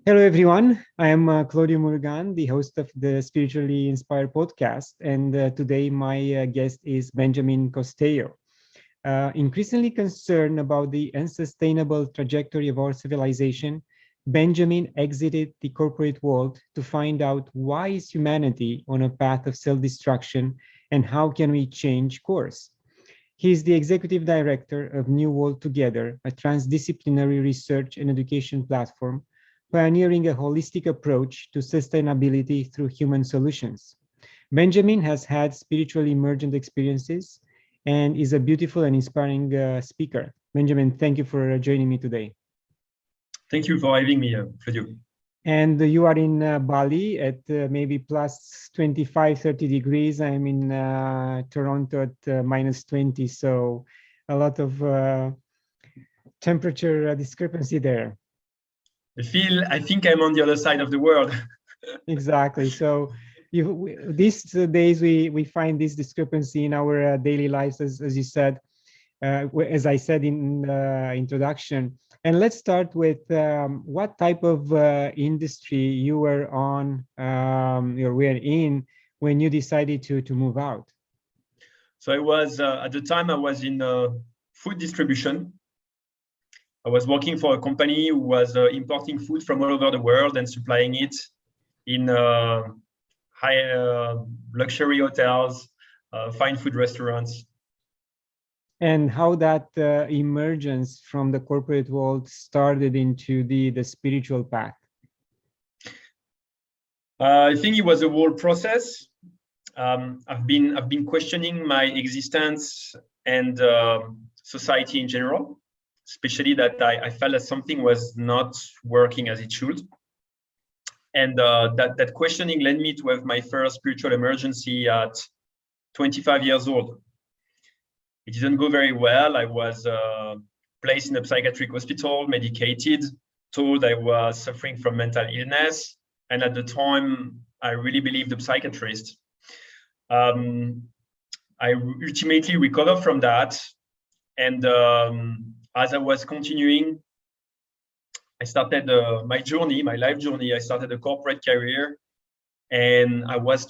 Hello, everyone. I am Claudiu Murgan, the host of the Spiritually Inspired podcast. And today my guest is Benjamin Castiello. Increasingly concerned about the unsustainable trajectory of our civilization, Benjamin exited the corporate world to find out why is humanity on a path of self-destruction and how can we change course. He is the executive director of New World Together, a transdisciplinary research and education platform pioneering a holistic approach to sustainability through human solutions. Benjamin has had spiritual emergent experiences and is a beautiful and inspiring speaker. Benjamin, thank you for joining me today. Thank you for having me, Claudiu. And you are in Bali at maybe plus 25, 30 degrees. I'm in Toronto at minus 20. So a lot of temperature discrepancy there. I think I'm on the other side of the world. Exactly. So these days we find this discrepancy in our daily lives, as you said, as I said in the introduction. And let's start with what type of industry you were on or were in when you decided to move out. So I was at the time I was in food distribution. I was working for a company who was importing food from all over the world and supplying it in high luxury hotels, fine food restaurants. And how that emergence from the corporate world started into the spiritual path? I think it was a whole process. I've been questioning my existence and society in general. Especially that I felt that something was not working as it should. And that questioning led me to have my first spiritual emergency at 25 years old. It didn't go very well. I was placed in a psychiatric hospital, medicated, told I was suffering from mental illness. And at the time, I really believed the psychiatrist. I ultimately recovered from that. And as I was continuing, I started my life journey. I started a corporate career, and I was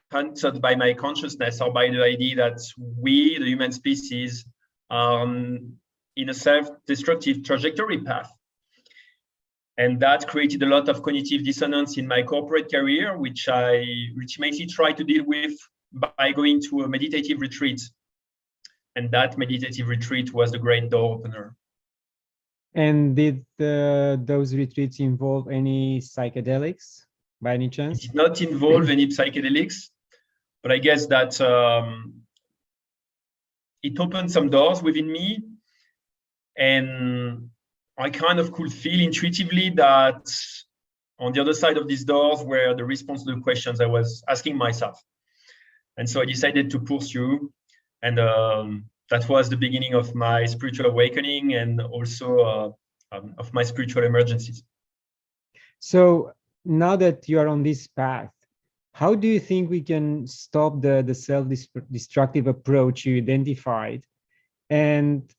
hunted by my consciousness or by the idea that we, the human species, are in a self-destructive trajectory path. And that created a lot of cognitive dissonance in my corporate career, which I ultimately tried to deal with by going to a meditative retreat. And that meditative retreat was the great door opener. And did those retreats involve any psychedelics by any chance? It did not involve any psychedelics, but I guess that it opened some doors within me. And I kind of could feel intuitively that on the other side of these doors were the response to the questions I was asking myself. And so I decided to pursue. And that was the beginning of my spiritual awakening and also of my spiritual emergencies. So now that you are on this path, how do you think we can stop the self-destructive approach you identified? And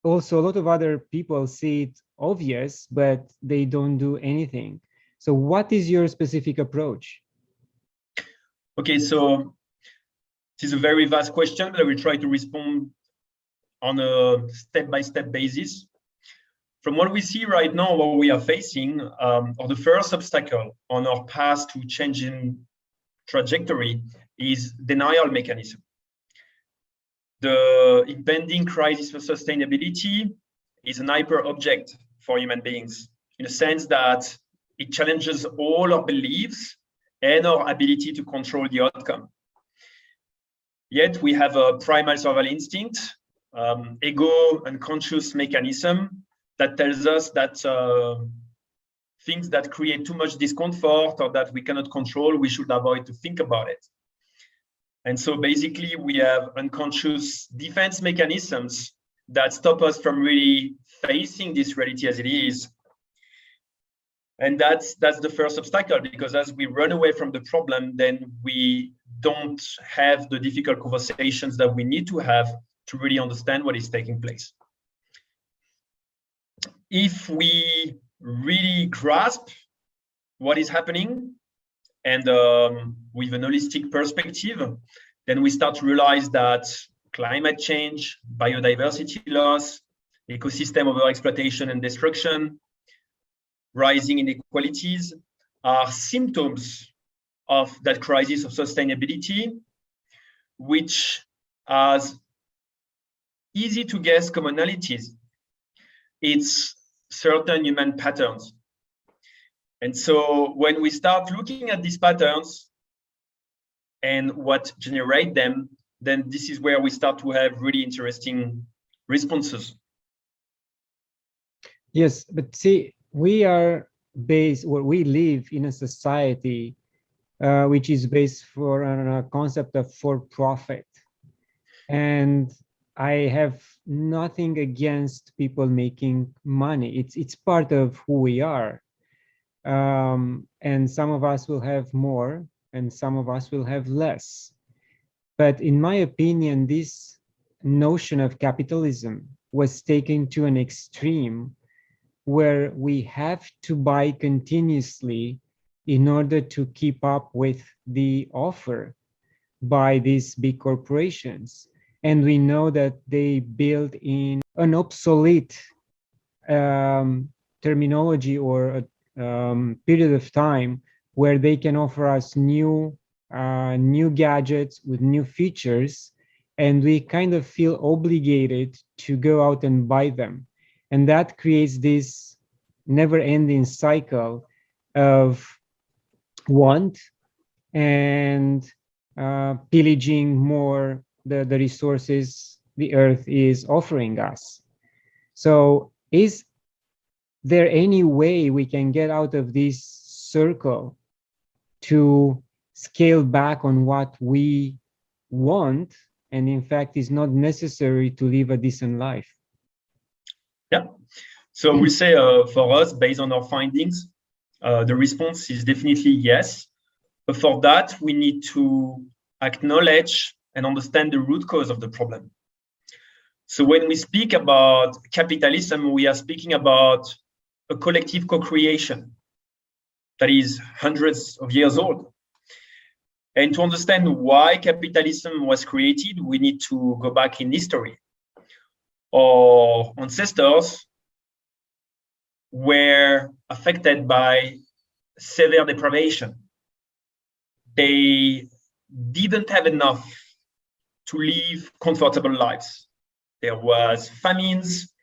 also a lot of other people see it obvious, but they don't do anything. So what is your specific approach? Okay, so it is a very vast question, but I will try to respond on a step-by-step basis. From what we see right now, what we are facing, or the first obstacle on our path to changing trajectory is denial mechanism. The impending crisis for sustainability is an hyper object for human beings, in the sense that it challenges all our beliefs and our ability to control the outcome. Yet we have a primal survival instinct, ego unconscious mechanism that tells us that things that create too much discomfort or that we cannot control, we should avoid to think about it. And so basically we have unconscious defense mechanisms that stop us from really facing this reality as it is. And that's the first obstacle, because as we run away from the problem, then we don't have the difficult conversations that we need to have to really understand what is taking place. if we really grasp what is happening and with an holistic perspective, then we start to realize that climate change, biodiversity loss, ecosystem overexploitation and destruction, rising inequalities are symptoms of that crisis of sustainability, which has easy to guess commonalities. It's certain human patterns. And so when we start looking at these patterns and what generate them, then this is where we start to have really interesting responses. Yes, but see, we are based, or we live in a society which is based on a concept of for-profit. And I have nothing against people making money. It's part of who we are. And some of us will have more and some of us will have less. But in my opinion, this notion of capitalism was taken to an extreme where we have to buy continuously in order to keep up with the offer by these big corporations. And we know that they build in an obsolete terminology or a period of time where they can offer us new gadgets with new features, and we kind of feel obligated to go out and buy them. And that creates this never-ending cycle of want and pillaging more the resources the earth is offering us. So is there any way we can get out of this circle to scale back on what we want, and in fact is not necessary to live a decent life? Yeah, so we say for us, based on our findings, the response is definitely yes. But for that, we need to acknowledge and understand the root cause of the problem. So when we speak about capitalism, we are speaking about a collective co-creation that is hundreds of years old. And to understand why capitalism was created, we need to go back in history. Our ancestors were affected by severe deprivation. They didn't have enough to live comfortable lives. There was famines,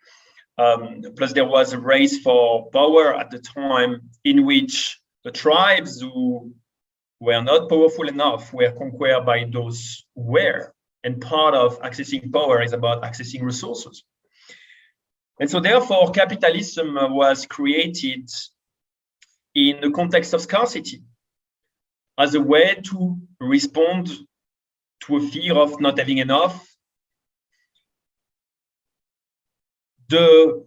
plus there was a race for power at the time in which the tribes who were not powerful enough were conquered by those who were. And part of accessing power is about accessing resources. And so therefore, capitalism was created in the context of scarcity as a way to respond to a fear of not having enough. The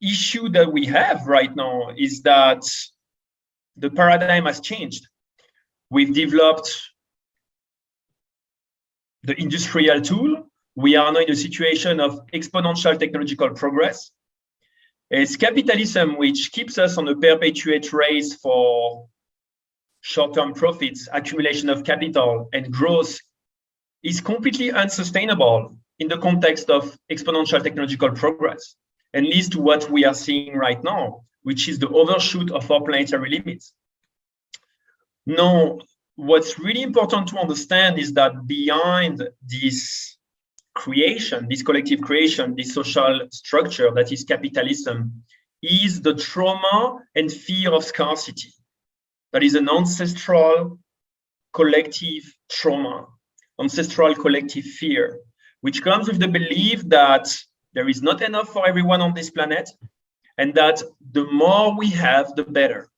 issue that we have right now is that the paradigm has changed. We've developed the industrial tool. We are now in a situation of exponential technological progress. It's capitalism which keeps us on a perpetuate race for short-term profits, accumulation of capital, and growth is completely unsustainable in the context of exponential technological progress, and leads to what we are seeing right now, which is the overshoot of our planetary limits. Now, what's really important to understand is that behind this creation, this collective creation, this social structure that is capitalism, is the trauma and fear of scarcity. That is an ancestral collective trauma, ancestral collective fear, which comes with the belief that there is not enough for everyone on this planet, and that the more we have, the better.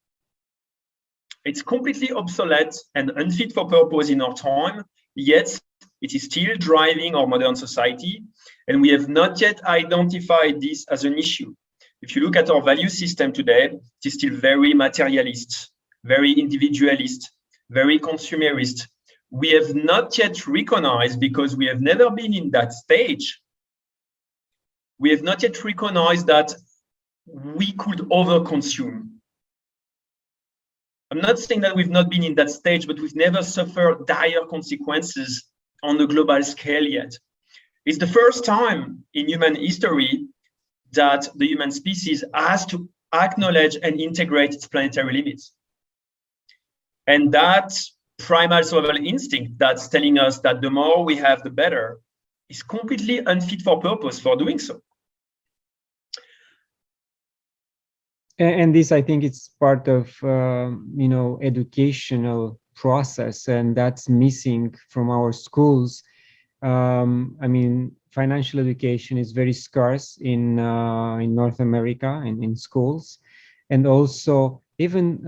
It's completely obsolete and unfit for purpose in our time, yet it is still driving our modern society, and we have not yet identified this as an issue. If you look at our value system today, it is still very materialist, very individualist, very consumerist. We have not yet recognized, because we have never been in that stage, we have not yet recognized that we could overconsume. I'm not saying that we've not been in that stage, but we've never suffered dire consequences on a global scale yet. It's the first time in human history that the human species has to acknowledge and integrate its planetary limits. And that primal survival instinct that's telling us that the more we have, the better, is completely unfit for purpose for doing so. And this, I think, it's part of educational process, and that's missing from our schools. I mean, financial education is very scarce in North America and in schools, and also even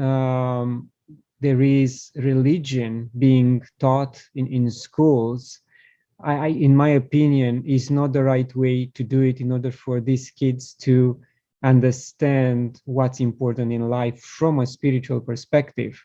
there is religion being taught in schools. In my opinion, is not the right way to do it in order for these kids to understand what's important in life from a spiritual perspective.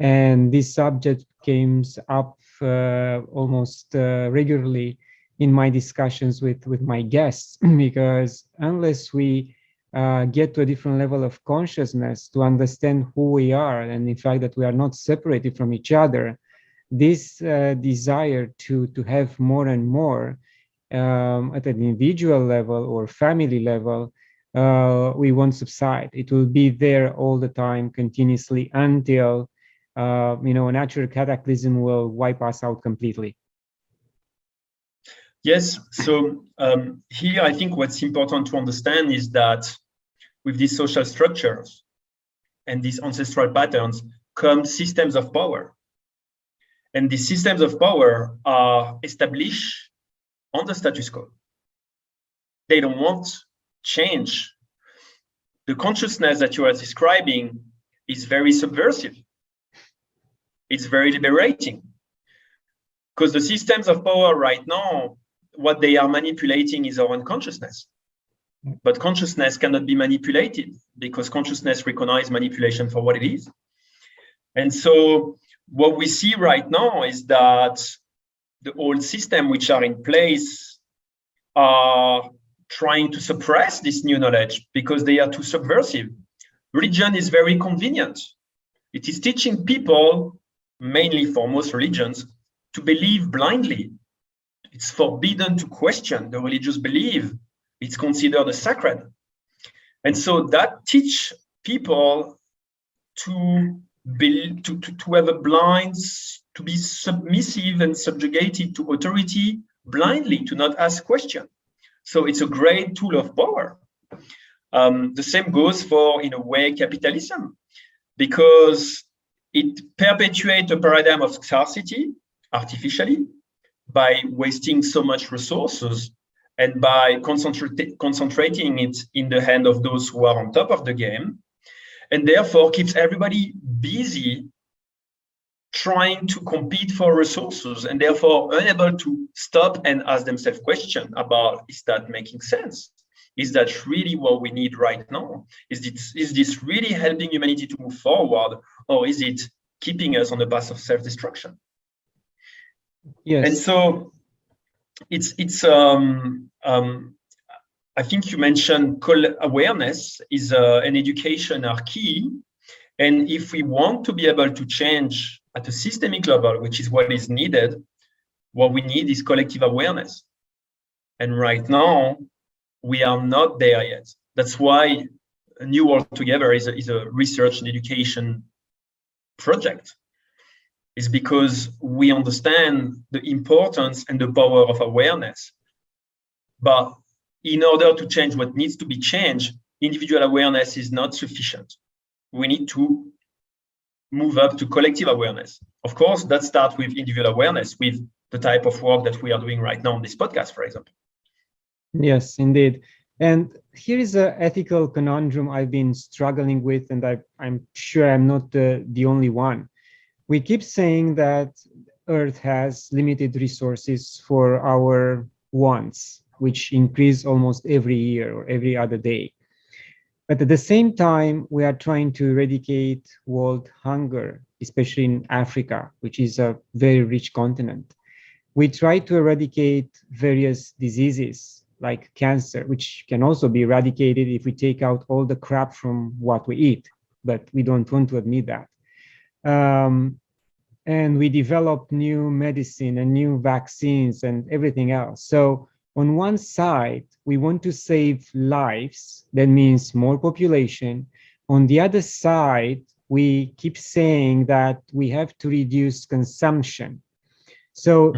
And this subject comes up almost regularly in my discussions with my guests, because unless we get to a different level of consciousness to understand who we are, and in fact that we are not separated from each other, this desire to have more and more at an individual level or family level, we won't subside. It will be there all the time, continuously, until a natural cataclysm will wipe us out completely. Yes. So here, I think what's important to understand is that with these social structures and these ancestral patterns come systems of power. And these systems of power are established on the status quo. They don't want change. The consciousness that you are describing is very subversive. It's very liberating, because the systems of power right now, what they are manipulating is our unconsciousness. But consciousness cannot be manipulated, because consciousness recognizes manipulation for what it is. And so what we see right now is that the old system which are in place are trying to suppress this new knowledge because they are too subversive. Religion is very convenient. It is teaching people, mainly for most religions, to believe blindly. It's forbidden to question the religious belief. It's considered a sacred. And so that teach people to have a blind, to be submissive and subjugated to authority blindly, to not ask questions. So it's a great tool of power. The same goes for, in a way, capitalism, because it perpetuates a paradigm of scarcity artificially by wasting so much resources and by concentrating it in the hand of those who are on top of the game, and therefore keeps everybody busy trying to compete for resources, and therefore unable to stop and ask themselves questions about, is that making sense? Is that really what we need right now? Is this really helping humanity to move forward, or is it keeping us on the path of self-destruction? Yes. And so I think you mentioned awareness is an education are key. And if we want to be able to change at a systemic level, which is what is needed, what we need is collective awareness. And right now, we are not there yet. That's why A New World Together is a research and education project. It's because we understand the importance and the power of awareness. But in order to change what needs to be changed, individual awareness is not sufficient. We need to move up to collective awareness. Of course, that starts with individual awareness, with the type of work that we are doing right now on this podcast, for example. Yes, indeed. And here is an ethical conundrum I've been struggling with, and I'm sure I'm not the only one. We keep saying that Earth has limited resources for our wants, which increase almost every year or every other day. But at the same time, we are trying to eradicate world hunger, especially in Africa, which is a very rich continent. We try to eradicate various diseases, like cancer, which can also be eradicated if we take out all the crap from what we eat, but we don't want to admit that. And we develop new medicine and new vaccines and everything else. So on one side, we want to save lives. That means more population. On the other side, we keep saying that we have to reduce consumption. So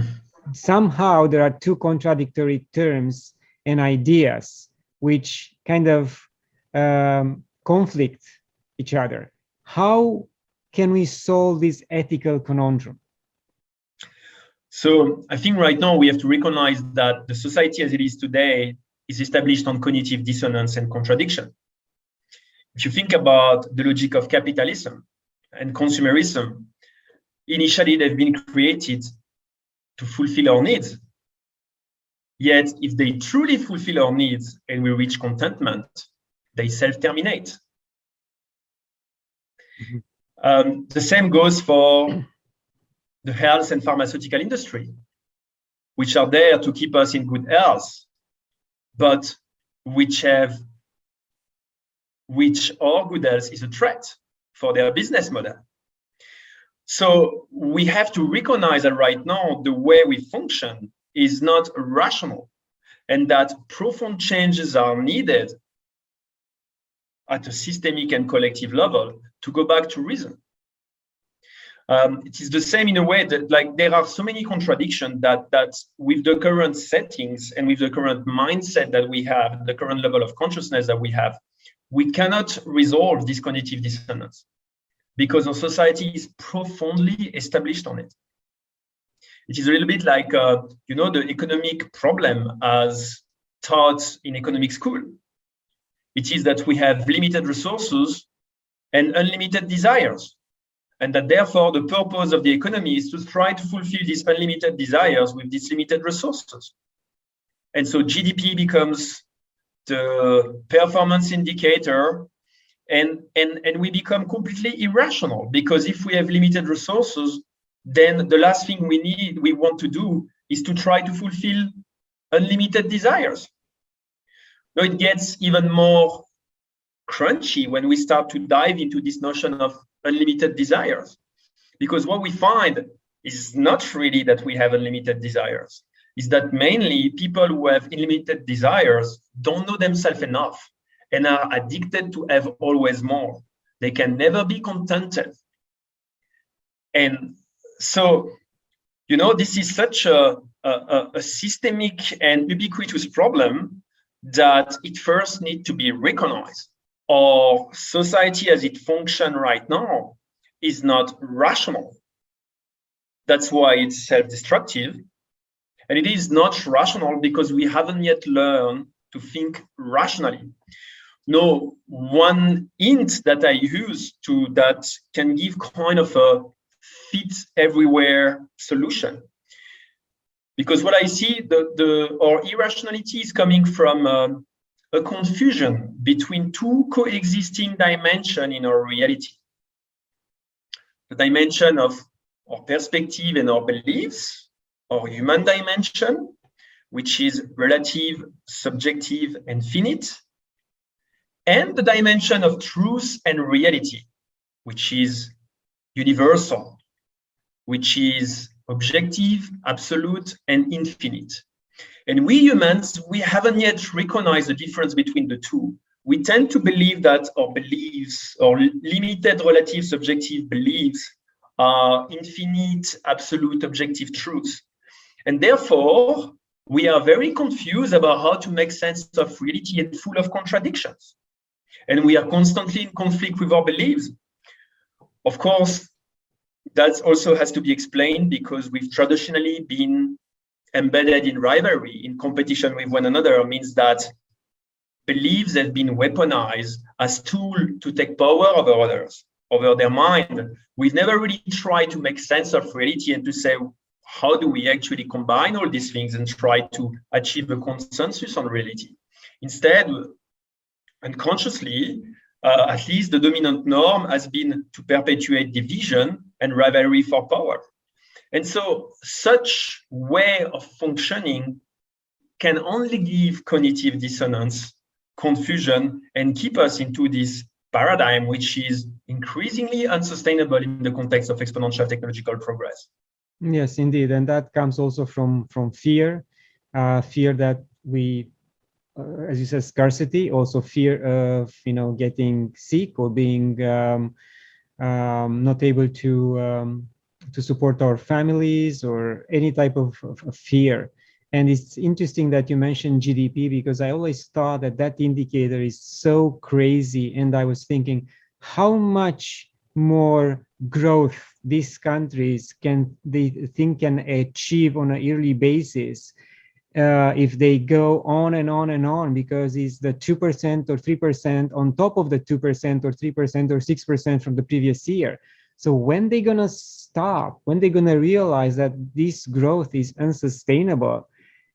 somehow there are two contradictory terms and ideas which kind of conflict each other. How can we solve this ethical conundrum? So I think right now we have to recognize that the society as it is today is established on cognitive dissonance and contradiction. If you think about the logic of capitalism and consumerism, initially they've been created to fulfill our needs. Yet if they truly fulfill our needs and we reach contentment, they self-terminate. The same goes for the health and pharmaceutical industry, which are there to keep us in good health, but which our good health is a threat for their business model. So we have to recognize that right now, the way we function is not rational, and that profound changes are needed at a systemic and collective level to go back to reason. It is the same in a way that, like, there are so many contradictions that with the current settings and with the current mindset that we have, the current level of consciousness that we have, we cannot resolve this cognitive dissonance because our society is profoundly established on it. It is a little bit like, the economic problem as taught in economic school. It is that we have limited resources and unlimited desires. And that therefore the purpose of the economy is to try to fulfill these unlimited desires with these limited resources. And so GDP becomes the performance indicator, and we become completely irrational, because if we have limited resources, then the last thing we want to do is to try to fulfill unlimited desires. Now it gets even more crunchy when we start to dive into this notion of unlimited desires, because what we find is not really that we have unlimited desires, is that mainly people who have unlimited desires don't know themselves enough and are addicted to have always more. They can never be contented. And so, this is such a systemic and ubiquitous problem that it first needs to be recognized. Our society as it functions right now is not rational. That's why it's self-destructive. And it is not rational because we haven't yet learned to think rationally. No, one hint that I use to that can give kind of a fit everywhere solution. Because what I see, our irrationality is coming from a confusion between two coexisting dimensions in our reality. The dimension of our perspective and our beliefs, our human dimension, which is relative, subjective, and finite, and the dimension of truth and reality, which is universal, which is objective, absolute, and infinite. And we humans, we haven't yet recognized the difference between the two. We tend to believe that our beliefs, or limited relative subjective beliefs, are infinite, absolute, objective truths. And therefore, we are very confused about how to make sense of reality and full of contradictions. And we are constantly in conflict with our beliefs. Of course, that also has to be explained because we've traditionally been embedded in rivalry, in competition with one another, means that beliefs have been weaponized as tools to take power over others, over their mind. We've never really tried to make sense of reality and to say, how do we actually combine all these things and try to achieve a consensus on reality? Instead, unconsciously, at least the dominant norm has been to perpetuate division and rivalry for power. And so such way of functioning can only give cognitive dissonance, confusion, and keep us into this paradigm, which is increasingly unsustainable in the context of exponential technological progress. Yes, indeed, and that comes also from fear, fear that we, as you said, scarcity, also fear of getting sick or being not able to support our families, or any type of fear. And it's interesting that you mentioned GDP, because I always thought that that indicator is so crazy, and I was thinking how much more growth these countries can achieve on a yearly basis if they go on and on and on, because it's the 2% or 3% on top of the 2% or 3% or 6% from the previous year. So when they're gonna stop, when they're gonna realize that this growth is unsustainable,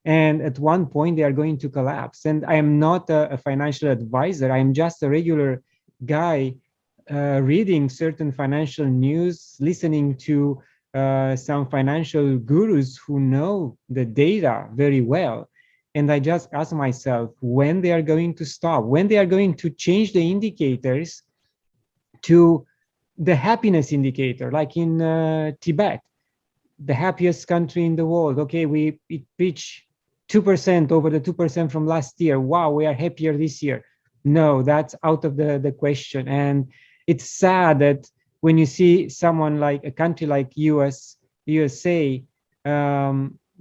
and at one point they are going to collapse? And I am not a financial advisor. I'm just a regular guy reading certain financial news, listening to some financial gurus who know the data very well. And I just ask myself when they are going to stop, when they are going to change the indicators to the happiness indicator, like in Tibet, the happiest country in the world. Okay, we reached 2% over the 2% from last year. Wow, we are happier this year. No, that's out of the question. And it's sad that when you see someone like a country like USA,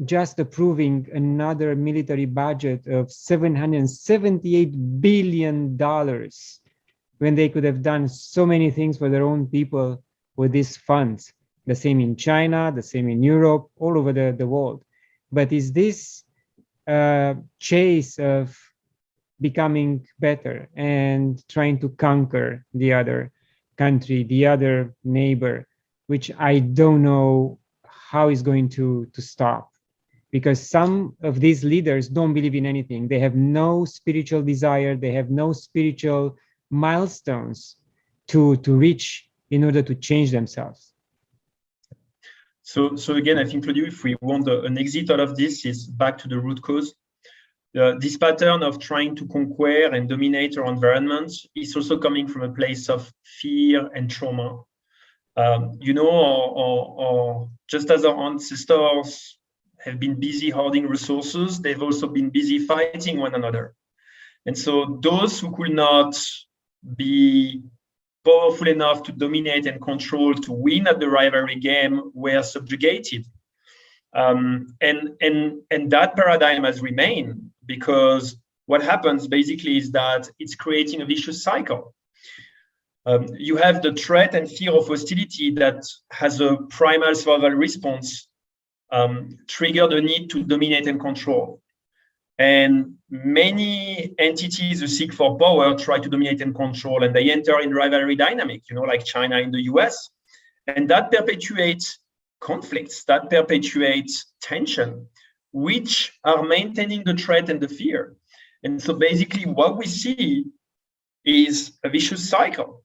just approving another military budget of $778 billion, when they could have done so many things for their own people with these funds. The same in China, the same in Europe, all over the world. But is this chase of becoming better and trying to conquer the other country, the other neighbor, which I don't know how is going to stop, because some of these leaders don't believe in anything. They have no spiritual desire. They have no spiritual milestones to reach in order to change themselves. So again, I think, Claudiu, if we want an exit out of this, is back to the root cause. This pattern of trying to conquer and dominate our environment is also coming from a place of fear and trauma. Just as our ancestors have been busy hoarding resources, they've also been busy fighting one another. And so those who could not be powerful enough to dominate and control, to win at the rivalry game, were subjugated. And that paradigm has remained, because what happens basically is that it's creating a vicious cycle. You have the threat and fear of hostility that has a primal survival response, trigger the need to dominate and control. And many entities who seek for power try to dominate and control, and they enter in rivalry dynamic, like China in the US. And that perpetuates conflicts, that perpetuates tension, which are maintaining the threat and the fear. And so basically what we see is a vicious cycle.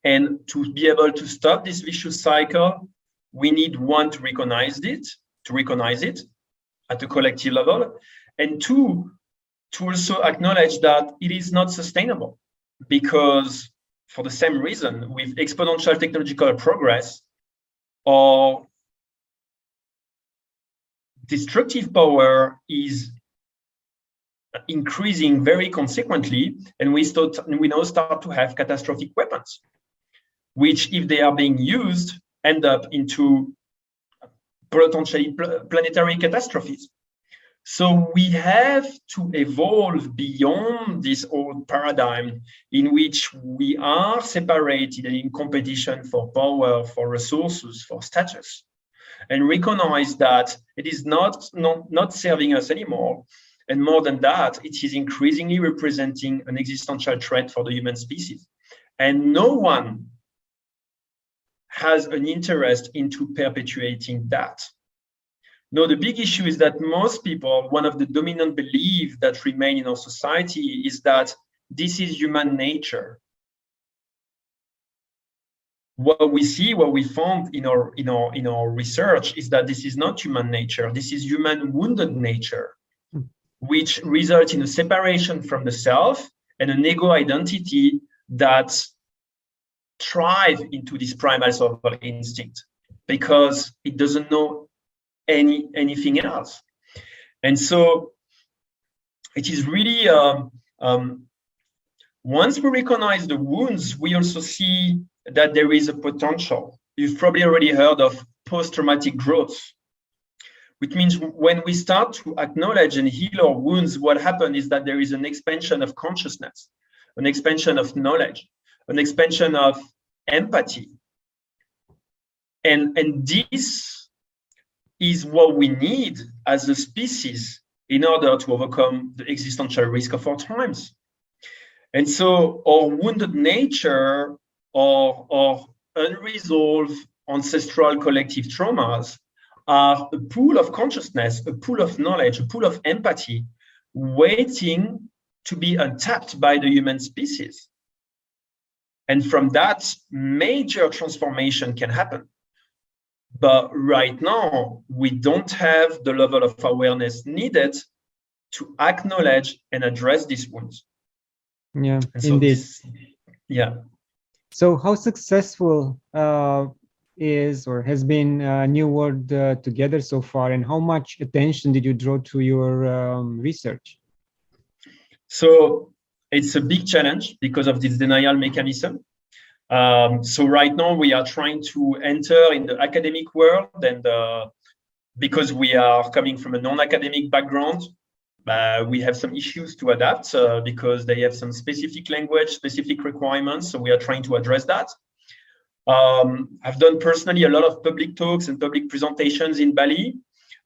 And to be able to stop this vicious cycle, we need, one, to recognize it at a collective level, and two, to also acknowledge that it is not sustainable, because for the same reason, with exponential technological progress, our destructive power is increasing very consequently, and we now start to have catastrophic weapons, which, if they are being used, end up into potentially planetary catastrophes. So we have to evolve beyond this old paradigm in which we are separated and in competition for power, for resources, for status, and recognize that it is not serving us anymore. And more than that, it is increasingly representing an existential threat for the human species. And no one has an interest into perpetuating that. No, the big issue is that most people, one of the dominant beliefs that remain in our society is that this is human nature. What we see, what we found in our research is that this is not human nature. This is human wounded nature. which result in a separation from the self and an ego identity that thrive into this primal survival instinct because it doesn't know anything else. And so it is really once we recognize the wounds, we also see that there is a potential. You've probably already heard of post-traumatic growth, which means when we start to acknowledge and heal our wounds, what happens is that there is an expansion of consciousness, an expansion of knowledge, an expansion of empathy. And this is what we need as a species in order to overcome the existential risk of our times. And so our wounded nature or unresolved ancestral collective traumas are a pool of consciousness, a pool of knowledge, a pool of empathy, waiting to be untapped by the human species. And from that, major transformation can happen. But right now, we don't have the level of awareness needed to acknowledge and address these wounds. Yeah, so indeed. Yeah. So how successful is or has been New World Together so far, and how much attention did you draw to your research? So it's a big challenge because of this denial mechanism. So right now we are trying to enter in the academic world, and because we are coming from a non-academic background, we have some issues to adapt because they have some specific language, specific requirements. So we are trying to address that. I've done personally a lot of public talks and public presentations in Bali.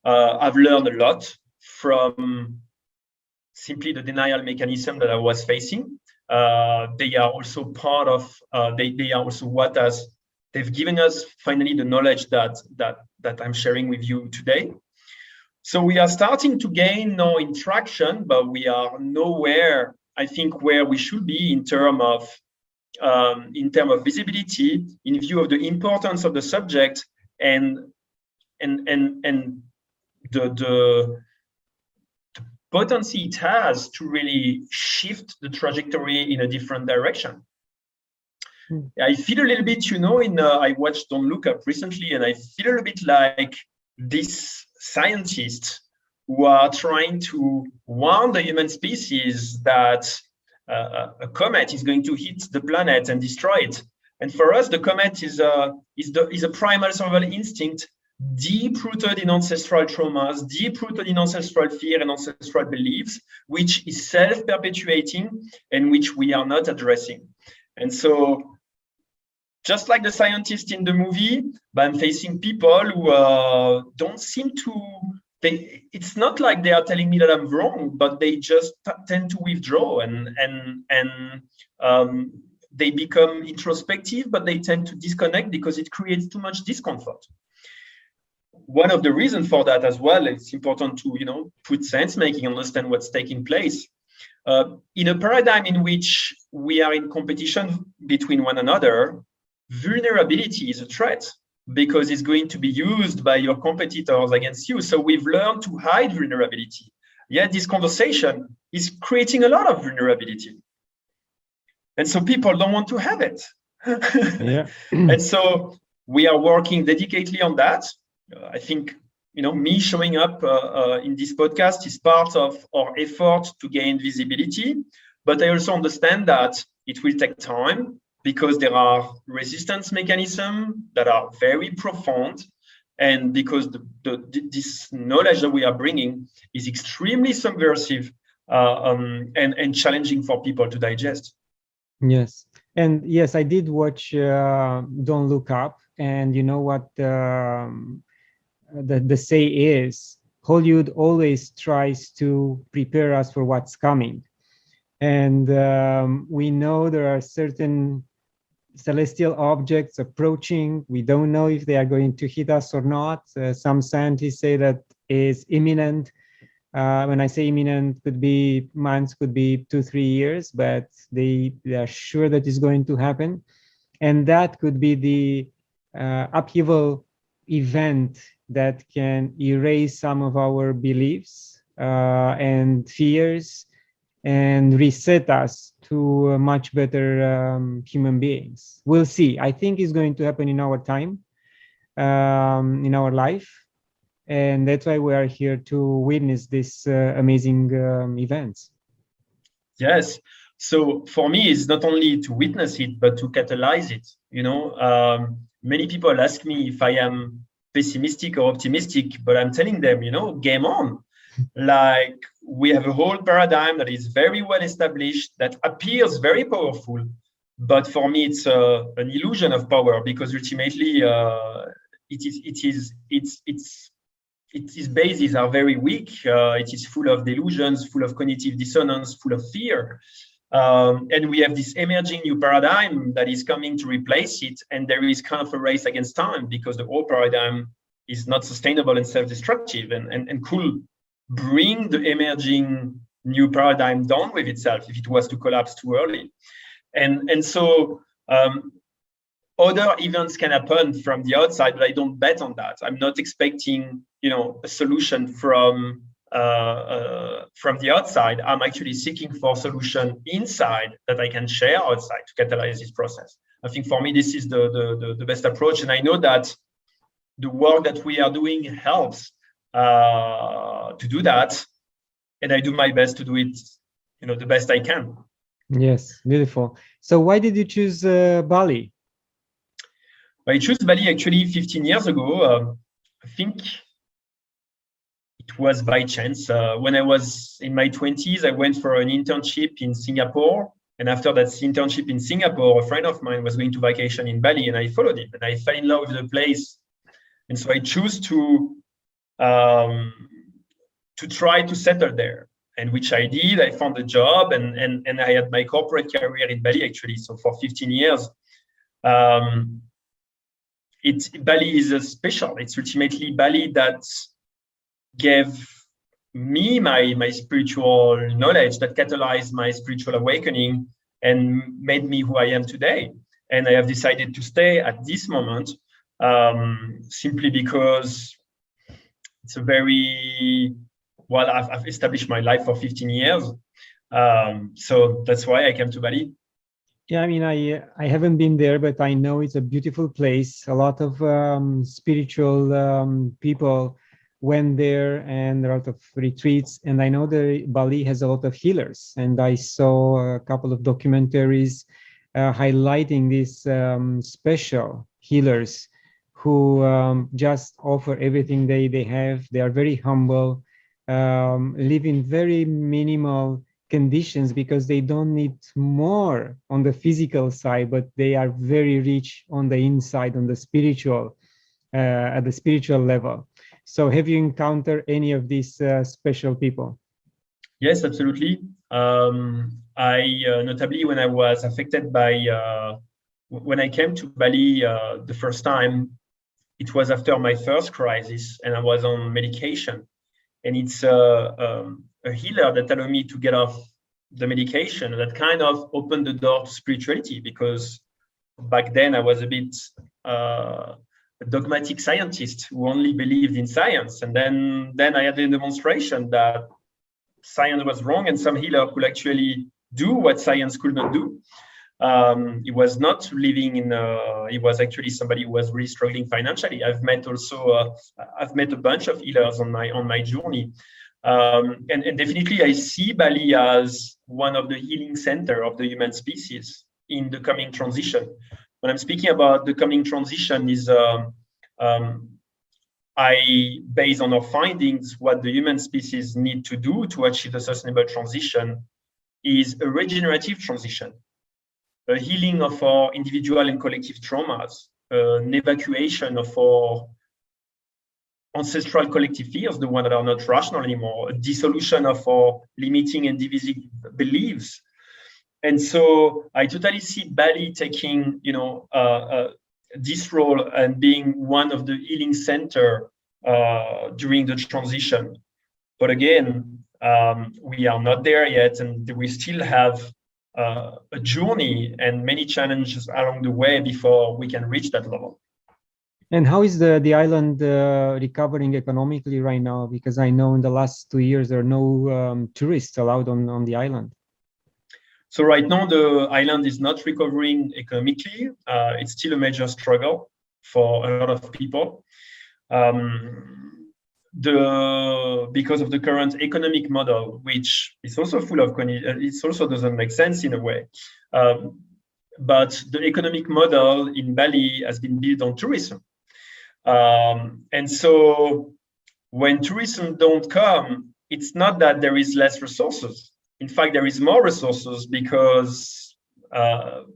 I've learned a lot from simply the denial mechanism that I was facing. They are also part of, they are also what they've given us finally the knowledge that I'm sharing with you today. So we are starting to gain no interaction, but we are nowhere, I think, where we should be in terms of visibility, in view of the importance of the subject and the potency it has to really shift the trajectory in a different direction. I feel a little bit, I watched Don't Look Up recently, and I feel a little bit like these scientists who are trying to warn the human species that a comet is going to hit the planet and destroy it. And for us, the comet is a primal survival instinct, deep-rooted in ancestral traumas, deep-rooted in ancestral fear and ancestral beliefs, which is self-perpetuating and which we are not addressing. And so, just like the scientist in the movie, but I'm facing people who don't seem to, it's not like they are telling me that I'm wrong, but they just tend to withdraw and they become introspective, but they tend to disconnect because it creates too much discomfort. One of the reasons for that as well, it's important to, put sense making, understand what's taking place. In a paradigm in which we are in competition between one another, vulnerability is a threat because it's going to be used by your competitors against you. So we've learned to hide vulnerability. Yet this conversation is creating a lot of vulnerability. And so people don't want to have it. Yeah. And so we are working dedicatedly on that. I think, me showing up in this podcast is part of our effort to gain visibility. But I also understand that it will take time because there are resistance mechanisms that are very profound, and because this knowledge that we are bringing is extremely subversive and challenging for people to digest. Yes. And yes, I did watch Don't Look Up, and you know what the say is, Hollywood always tries to prepare us for what's coming. And we know there are certain celestial objects approaching. We don't know if they are going to hit us or not. Some scientists say that is imminent. When I say imminent, could be months, could be 2-3 years, but they are sure that is going to happen. And that could be the upheaval event that can erase some of our beliefs, and fears and reset us to much better human beings. We'll see. I think it's going to happen in our time, in our life. And that's why we are here to witness this amazing events. Yes. So for me, it's not only to witness it, but to catalyze it. Many people ask me if I am pessimistic or optimistic, but I'm telling them, game on. Like, we have a whole paradigm that is very well established, that appears very powerful, but for me, it's an illusion of power, because ultimately, its bases are very weak. It is full of delusions, full of cognitive dissonance, full of fear. And we have this emerging new paradigm that is coming to replace it. And there is kind of a race against time, because the old paradigm is not sustainable and self-destructive, and could bring the emerging new paradigm down with itself if it was to collapse too early. And so other events can happen from the outside, but I don't bet on that. I'm not expecting, a solution from the outside. I'm actually seeking for a solution inside that I can share outside to catalyze this process. I think for me, this is the best approach. And I know that the work that we are doing helps to do that. And I do my best to do it, the best I can. Yes, beautiful. So why did you choose Bali? I chose Bali actually 15 years ago. I think it was by chance. When I was in my 20s, I went for an internship in Singapore. And after that internship in Singapore, a friend of mine was going to vacation in Bali, and I followed him, and I fell in love with the place. And so I chose to try to settle there, and which I did. I found a job, and I had my corporate career in Bali, actually. So for 15 years, Bali is special. It's ultimately Bali that gave me my spiritual knowledge, that catalyzed my spiritual awakening and made me who I am today. And I have decided to stay at this moment, simply because it's a very, well, I've established my life for 15 years. So that's why I came to Bali. Yeah, I mean, I haven't been there, but I know it's a beautiful place. A lot of spiritual people went there, and a lot of retreats. And I know that Bali has a lot of healers. And I saw a couple of documentaries highlighting these special healers who just offer everything they have. They are very humble, live in very minimal conditions, because they don't need more on the physical side, but they are very rich on the inside, on the spiritual, at the spiritual level. So have you encountered any of these special people? Yes, absolutely. I notably, when I was affected by, when I came to Bali the first time, it was after my first crisis, and I was on medication. And it's a healer that allowed me to get off the medication, that kind of opened the door to spirituality, because back then I was a bit a dogmatic scientist who only believed in science. And then I had a demonstration that science was wrong, and some healer could actually do what science could not do. He was not living in, he was actually somebody who was really struggling financially. I've met a bunch of healers on my journey. And definitely I see Bali as one of the healing center of the human species in the coming transition. When I'm speaking about the coming transition is, based on our findings, what the human species need to do to achieve a sustainable transition is a regenerative transition, a healing of our individual and collective traumas, an evacuation of our ancestral collective fears, the ones that are not rational anymore, a dissolution of our limiting and divisive beliefs. And so I totally see Bali taking, this role and being one of the healing center during the transition. But again, we are not there yet, and we still have a journey and many challenges along the way before we can reach that level. And how is the island recovering economically right now? Because I know in the last 2 years there are no tourists allowed on the island. So right now the island is not recovering economically. It's still a major struggle for a lot of people. Because of the current economic model, which is also full of it also doesn't make sense in a way. But the economic model in Bali has been built on tourism. And so when tourism don't come, it's not that there is less resources. In fact, there is more resources because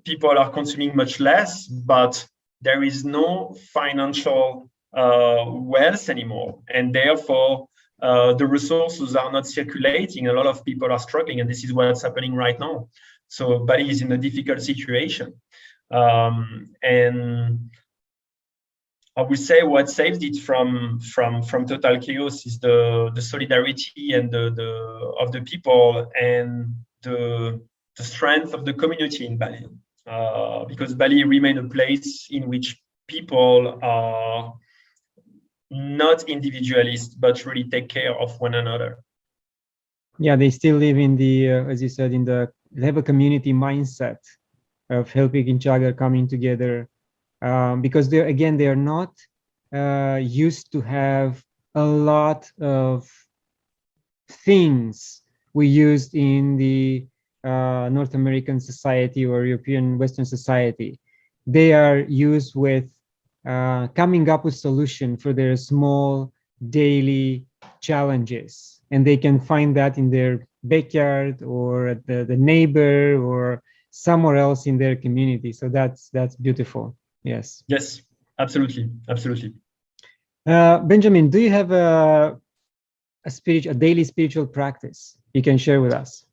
people are consuming much less, but there is no financial wealth anymore. And therefore, the resources are not circulating. A lot of people are struggling, and this is what's happening right now. So Bali is in a difficult situation. And I would say what saved it from total chaos is the solidarity and of the people and the strength of the community in Bali, because Bali remains a place in which people are not individualists but really take care of one another. Yeah, they still live in the, as you said, they have a community mindset of helping each other, coming together. Because they are not used to have a lot of things we used in the North American society or European Western society. They are used with coming up with solution for their small daily challenges, and they can find that in their backyard or at the neighbor or somewhere else in their community. So that's beautiful. Yes. Yes, absolutely. Benjamin, do you have a daily spiritual practice you can share with us?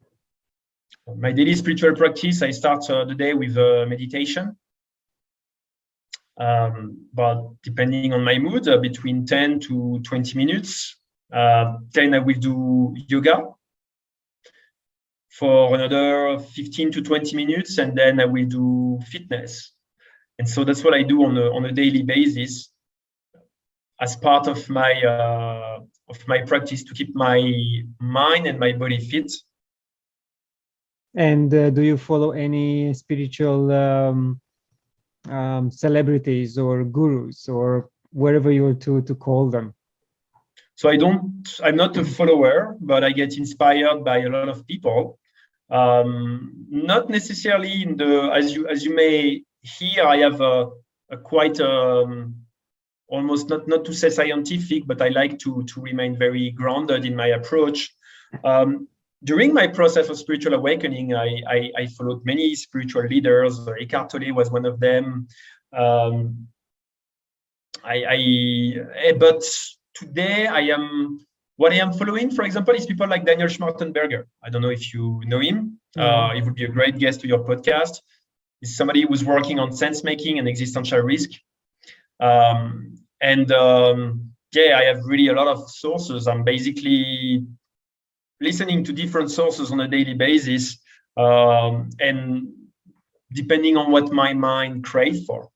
My daily spiritual practice, I start the day with meditation. But depending on my mood, between 10 to 20 minutes. Then I will do yoga for another 15 to 20 minutes, and then I will do fitness. And so that's what I do on a daily basis as part of my practice to keep my mind and my body fit. And do you follow any spiritual celebrities or gurus or whatever you were to call them? So I'm not a follower, but I get inspired by a lot of people. Not necessarily as you may hear, I have a quite almost not to say scientific, but I like to remain very grounded in my approach. During my process of spiritual awakening, I followed many spiritual leaders. Eckhart Tolle was one of them. But today what I am following, for example, is people like Daniel Schmartenberger. I don't know if you know him. He would be a great guest to your podcast. He's somebody who's working on sense making and existential risk. I have really a lot of sources. I'm basically listening to different sources on a daily basis, and depending on what my mind craves for.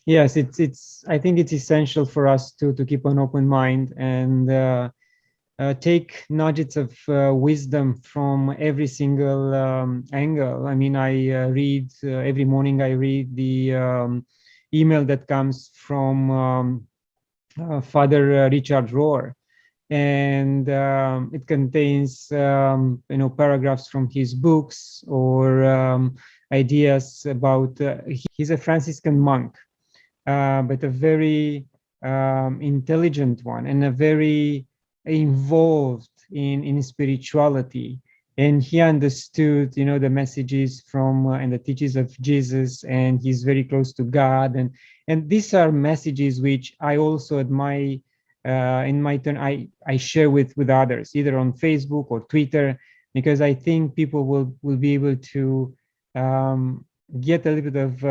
Yes, I think it's essential for us to keep an open mind and take nuggets of wisdom from every single angle. I mean, I read every morning. I read the email that comes from Father Richard Rohr, and it contains paragraphs from his books or ideas about. He's a Franciscan monk, but a very intelligent one and a very involved in spirituality, and he understood the messages from and the teachings of Jesus, and he's very close to God, and these are messages which I also admire. In my turn, I share with others, either on Facebook or Twitter, because I think people will be able to get a little bit of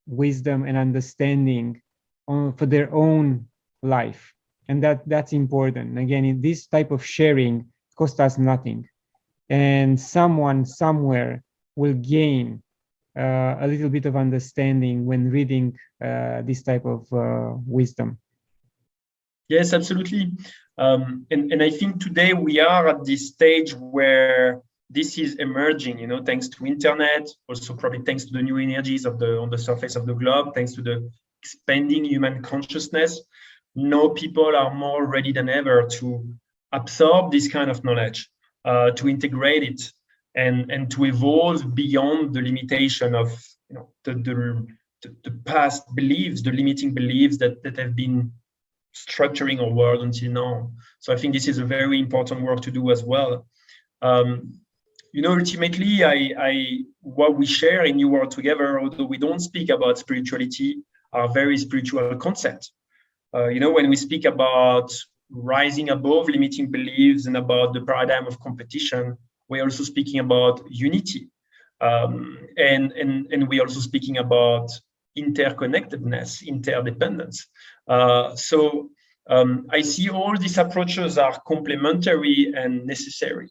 wisdom and understanding for their own life, and that's important. Again, in this type of sharing costs us nothing, and someone somewhere will gain a little bit of understanding when reading this type of wisdom. Yes, absolutely. And I think today we are at this stage where this is emerging, thanks to internet, also probably thanks to the new energies on the surface of the globe, thanks to the expanding human consciousness. Now people are more ready than ever to absorb this kind of knowledge, to integrate it, and to evolve beyond the limitation of the past beliefs, the limiting beliefs that have been structuring our world until now. So I think this is a very important work to do as well. Ultimately, what we share in New World Together, although we don't speak about spirituality, are very spiritual concepts. When we speak about rising above limiting beliefs and about the paradigm of competition, we're also speaking about unity. And we're also speaking about interconnectedness, interdependence. So I see all these approaches are complementary and necessary.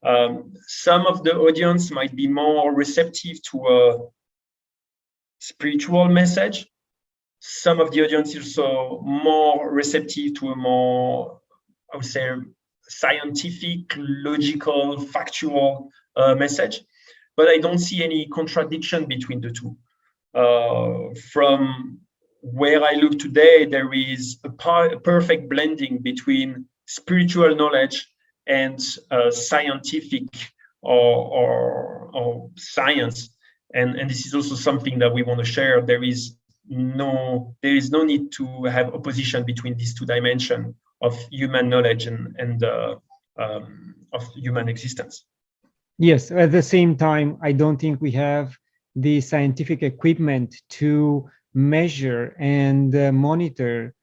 Some of the audience might be more receptive to a spiritual message. Some of the audience is also more receptive to a more, I would say, scientific, logical, factual message. But I don't see any contradiction between the two. From where I look today, there is a perfect blending between spiritual knowledge and scientific or science, and this is also something that we want to share. There is no need to have opposition between these two dimensions of human knowledge and of human existence. Yes, at the same time, I don't think we have the scientific equipment to measure and monitor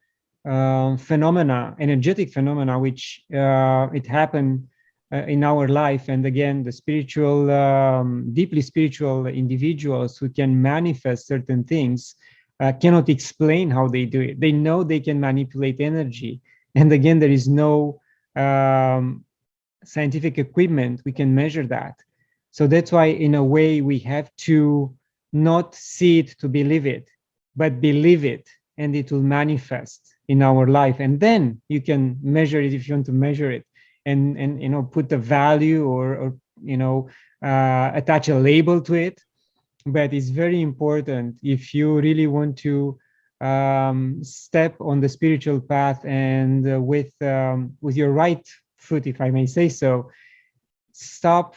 energetic phenomena, which it happened in our life. And again, the spiritual, deeply spiritual individuals who can manifest certain things cannot explain how they do it. They know they can manipulate energy. And again, there is no scientific equipment we can measure that. So that's why, in a way, we have to not see it to believe it, but believe it, and it will manifest in our life. And then you can measure it if you want to measure it, and put a value or attach a label to it. But it's very important, if you really want to step on the spiritual path and with your right foot, if I may say so, stop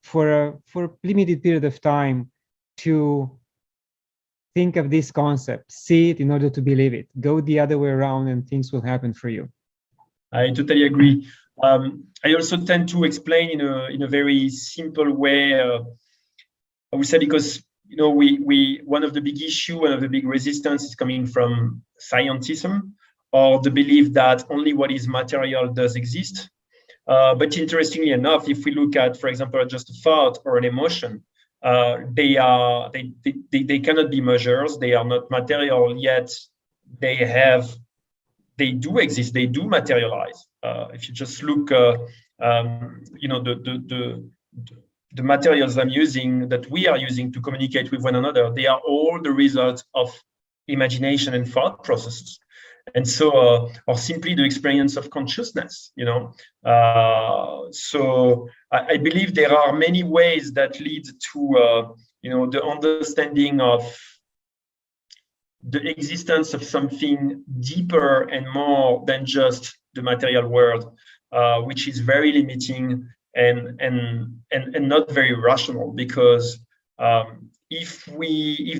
for a limited period of time to think of this concept, see it in order to believe it. Go the other way around and things will happen for you. I totally agree. I also tend to explain in a very simple way. I would say because we one of the big issue, one of the big resistance is coming from scientism, or the belief that only what is material does exist. But interestingly enough, if we look at, for example, just a thought or an emotion, they cannot be measures. They are not material, yet they do exist. They do materialize. If you just look, the materials that we are using to communicate with one another, they are all the result of imagination and thought processes. And so, or simply the experience of consciousness, So I believe there are many ways that lead to, the understanding of the existence of something deeper and more than just the material world, which is very limiting and not very rational. Because if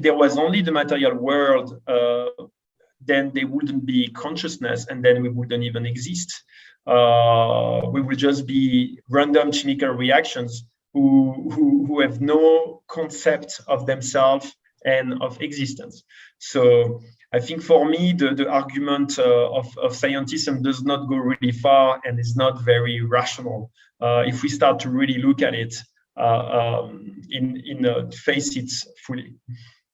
there was only the material world, then there wouldn't be consciousness, and then we wouldn't even exist. We would just be random chemical reactions who have no concept of themselves and of existence. So I think for me, the argument of scientism does not go really far and is not very rational. If we start to really look at it, face it fully.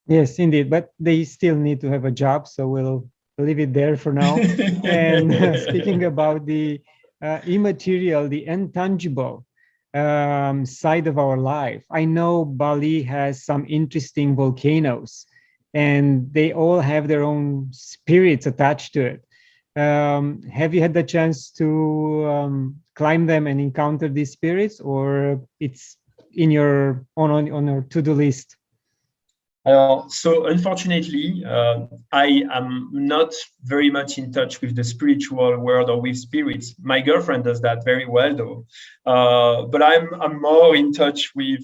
Yes, indeed, but they still need to have a job, so we'll leave it there for now. And speaking about the immaterial, the intangible, side of our life. I know Bali has some interesting volcanoes, and they all have their own spirits attached to it. Have you had the chance to climb them and encounter these spirits, or it's in your on your to-do list? So unfortunately, I am not very much in touch with the spiritual world or with spirits. My girlfriend does that very well, though. But I'm more in touch with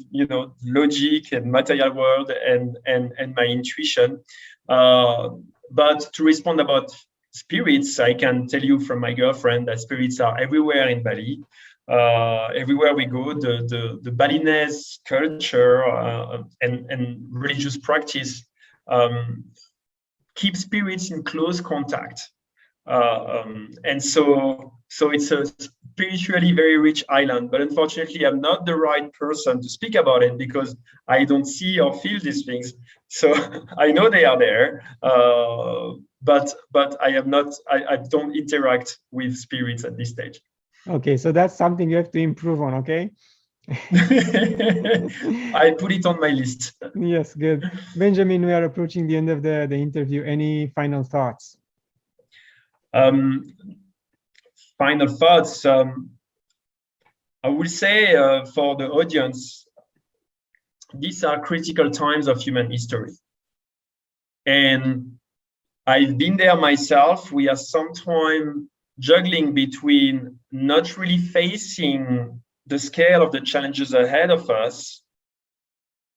logic and material world and my intuition. But to respond about spirits, I can tell you from my girlfriend that spirits are everywhere in Bali. Everywhere we go, the Balinese culture and religious practice keep spirits in close contact, and so it's a spiritually very rich island. But unfortunately, I'm not the right person to speak about it because I don't see or feel these things. So I know they are there, but I am not. I don't interact with spirits at this stage. Okay, so that's something you have to improve on, okay? I put it on my list. Yes, good. Benjamin, we are approaching the end of the interview. Any final thoughts? Final thoughts. I will say for the audience, these are critical times of human history. And I've been there myself. We are sometimes juggling between not really facing the scale of the challenges ahead of us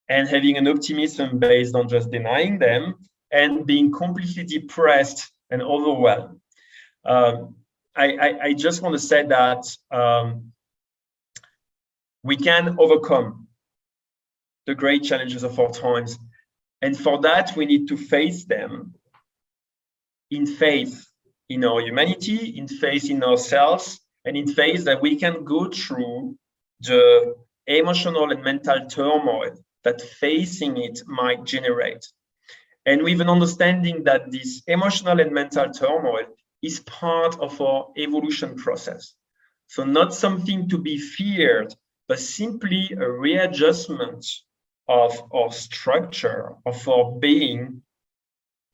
and having an optimism based on just denying them and being completely depressed and overwhelmed. I just want to say that we can overcome the great challenges of our times. And for that, we need to face them in faith in our humanity, in faith in ourselves, and in faith that we can go through the emotional and mental turmoil that facing it might generate. And with an understanding that this emotional and mental turmoil is part of our evolution process. So not something to be feared, but simply a readjustment of our structure, of our being,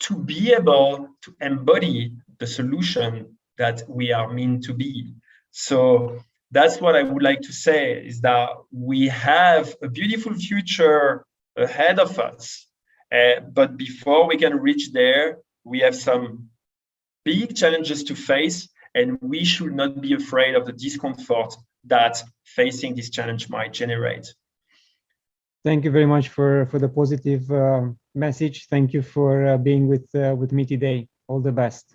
to be able to embody the solution that we are meant to be. So that's what I would like to say, is that we have a beautiful future ahead of us. But before we can reach there, we have some big challenges to face, and we should not be afraid of the discomfort that facing this challenge might generate. Thank you very much for the positive message. Thank you for being with me today. All the best.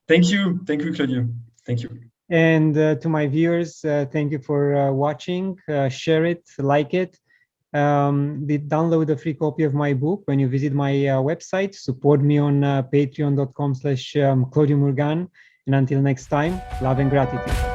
Thank you, Claudiu. Thank you. And to my viewers, thank you for watching. Share it, like it. Download a free copy of my book when you visit my website. Support me on patreon.com/Claudiu Murgan. And until next time, love and gratitude.